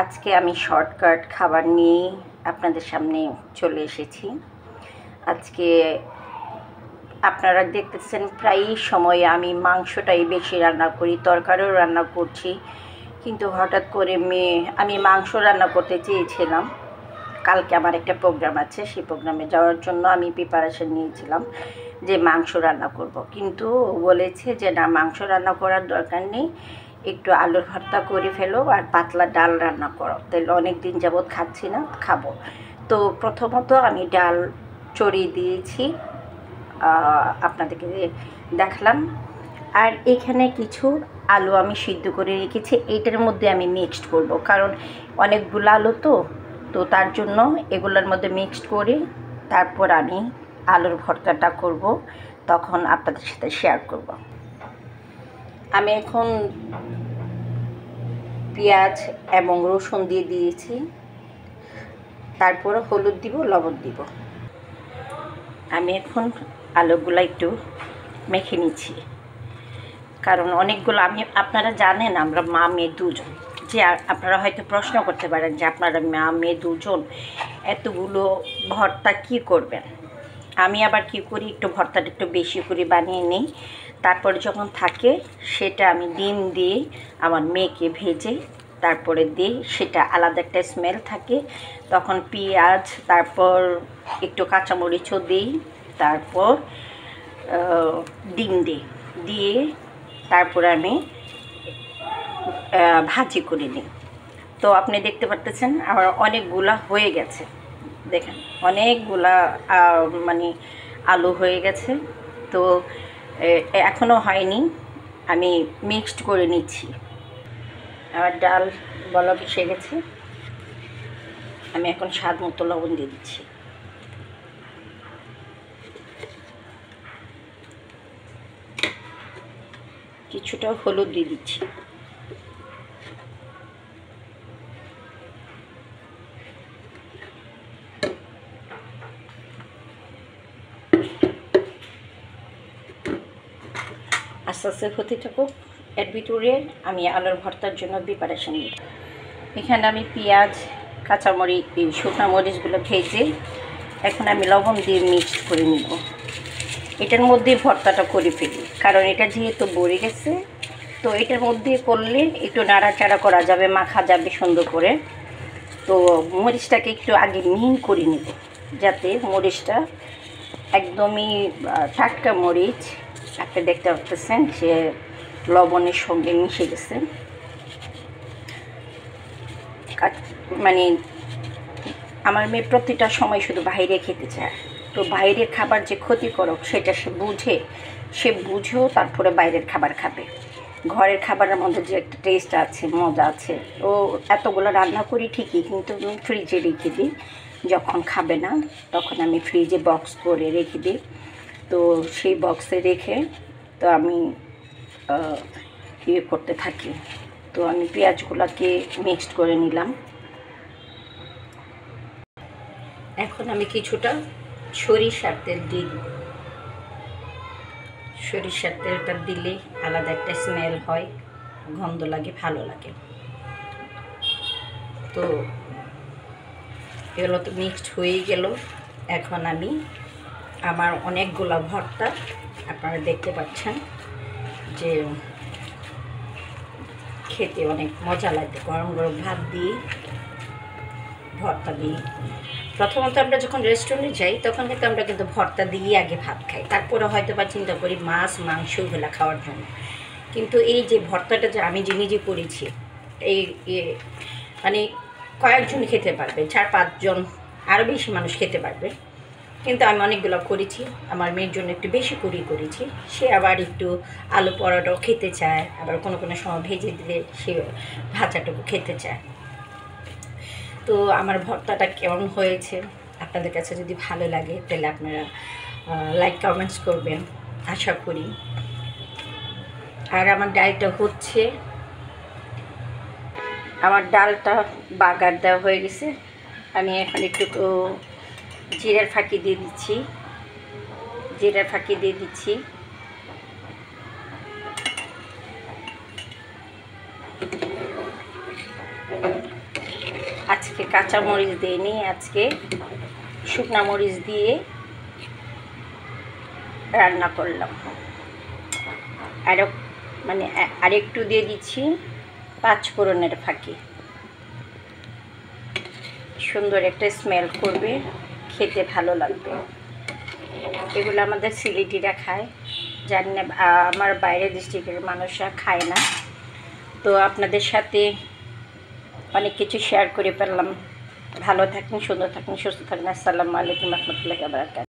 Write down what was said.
আজকে আমি শর্টকাট খাবার নিয়ে আপনাদের সামনে চলে এসেছি। আজকে আপনারা দেখতেছেন প্রায় সময় আমি মাংসটাই বেশি রান্না করি, তরকারিও রান্না করছি, কিন্তু হঠাৎ করে আমি মাংস রান্না করতে চেয়েছিলাম। কালকে আমার একটা প্রোগ্রাম আছে, সেই প্রোগ্রামে যাওয়ার জন্য আমি প্রিপারেশন নিয়েছিলাম যে মাংস রান্না করব, কিন্তু বলেছে যে না, মাংস রান্না করার দরকার নেই, একটু আলুর ভর্তা করে ফেলো আর পাতলা ডাল রান্না করো, তাহলে অনেক দিন যাবৎ খাচ্ছি না, খাবো। তো প্রথমত আমি ডাল চড়িয়ে দিয়েছি, আপনাদেরকে দেখালাম। আর এখানে কিছু আলু আমি সিদ্ধ করে রেখেছি, এইটার মধ্যে আমি মিক্সড করব, কারণ অনেকগুলো আলু তো তার জন্য এগুলোর মধ্যে মিক্সড করে তারপর আমি আলুর ভর্তাটা করব, তখন আপনাদের সাথে শেয়ার করব। আমি এখন পেঁয়াজ এবং রসুন দিয়ে দিয়েছি, তারপরে হলুদ দিব, লবণ দিব। আমি এখন আলুগুলো একটু মেখে নিচ্ছি, কারণ অনেকগুলো আপনারা জানেন আমরা মা মেয়ে দুজন, যে আপনারা হয়তো প্রশ্ন করতে পারেন যে আপনারা মা মেয়ে দুজন এতগুলো ভর্তা কি করবেন। আমি আবার কি করি, একটু ভর্তাটা একটু বেশি করে বানিয়ে নিই, তারপরে যখন থাকে সেটা আমি ডিম দিয়ে আমার মেয়েকে ভেজে তারপরে দিই, সেটা আলাদা একটা স্মেল থাকে। তখন পেঁয়াজ, তারপর একটু কাঁচামরিচও দিই, তারপর ডিম দিয়ে তারপরে আমি ভাজি করে নিই। তো আপনি দেখতে পারতেছেন আমার অনেকগুলা হয়ে গেছে, দেখেন অনেকগুলা মানে আলু হয়ে গেছে। তো এখনও হয়নি, আমি মিক্সড করে নিচ্ছি। আমার ডাল বলক এসে গেছে, আমি এখন স্বাদ মতো লবণ দিয়ে দিচ্ছি। কিছুটা হলুদ দিয়ে দিচ্ছি। আস্তে আস্তে হতে থাকুক, এর ভিতরে আমি আলুর ভর্তার জন্য প্রিপারেশন নিই। এখানে আমি পেঁয়াজ, কাঁচামরিচ, শুকনো মরিচগুলো ভেজে এখন আমি লবণ দিয়ে মিক্সড করে নিব। এটার মধ্যে ভর্তাটা করে ফেলি, কারণ এটা যেহেতু বড়ে গেছে, তো এটার মধ্যে করলে একটু নাড়াচাড়া করা যাবে, মাখা যাবে সুন্দর করে। তো মরিচটাকে একটু আগে মিহি করে নিব, যাতে মরিচটা একদমই টাটকা মরিচ, আপনি দেখতে পাচ্ছেন সে লবণের সঙ্গে মিশে গেছে। মানে আমার মেয়ে প্রতিটা সময় শুধু বাইরে খেতে চায়, তো বাইরের খাবার যে ক্ষতিকারক সেটা সে বুঝেও তারপরে বাইরের খাবার খাবে। ঘরের খাবারের মধ্যে যে একটা টেস্ট আছে, মজা আছে, ও এতগুলো রান্না করি ঠিকই, কিন্তু আমি ফ্রিজে রেখে দিই, যখন খাবে না তখন আমি ফ্রিজে বক্স করে রেখে দিই। তো সেই বক্সে রেখে তো আমি ইয়ে করতে থাকি। তো আমি পেঁয়াজগুলোকে মিক্সড করে নিলাম। এখন আমি কিছুটা সরিষার তেল দিই। সরিষার তেলটা দিলে আলাদা একটা স্মেল হয়, গন্ধ লাগে, ভালো লাগে। তো এগুলো তো মিক্সড হয়েই গেল। এখন আমি আমার অনেকগুলো ভর্তা, আপনারা দেখতে পাচ্ছেন যে খেতে অনেক মজা লাগে, গরম গরম ভাত দিয়ে ভর্তা দিই। প্রথমত আমরা যখন রেস্টুরেন্টে যাই তখন কিন্তু ভর্তা দিয়ে আগে ভাত খাই, তারপরে হয়তো বা চিন্তা করি মাছ মাংস এগুলো খাওয়ার জন্য। কিন্তু এই যে ভর্তাটা যে আমি নিজে করেছি, এই মানে কয়েকজন খেতে পারবে, 4-5 জন, আরও বেশি মানুষ খেতে পারবে। কিন্তু আমি অনেকগুলো করেছি, আমার মেয়ের জন্য একটু বেশি করেছি। সে আবার একটু আলু পরোটাও খেতে চায়, আবার কোনো কোনো সময় ভেজে দিলে সে ভাজাটুকু খেতে চায়। তো আমার ভর্তাটা কেমন হয়েছে, আপনাদের কাছে যদি ভালো লাগে তাহলে আপনারা লাইক কমেন্টস করবেন আশা করি। আর আমার ডালটা হচ্ছে, আমার ডালটা বাগার দেওয়া হয়ে গেছে। আমি এখন একটু জিরার ফাঁকি দিয়ে দিচ্ছি। আজকে কাঁচা মরিচ দিইনি, আজকে শুকনা মরিচ দিয়ে রান্না করলাম। আরেকটু দিয়ে দিচ্ছি পাঁচফোড়নের ফাঁকি, সুন্দর একটা স্মেল করবে, খেতে ভালো লাগবে। এগুলো আমাদের সিলেটিরা খায়, জানি না আমার বাইরের ডিস্ট্রিক্টের মানুষরা খায় না। তো আপনাদের সাথে অনেক কিছু শেয়ার করে ফেললাম। ভালো থাকুন, সুন্দর থাকুন, সুস্থ থাকুন। আসসালামু আলাইকুম রহমতুল্লাহি ওয়া বারাকাতুহু।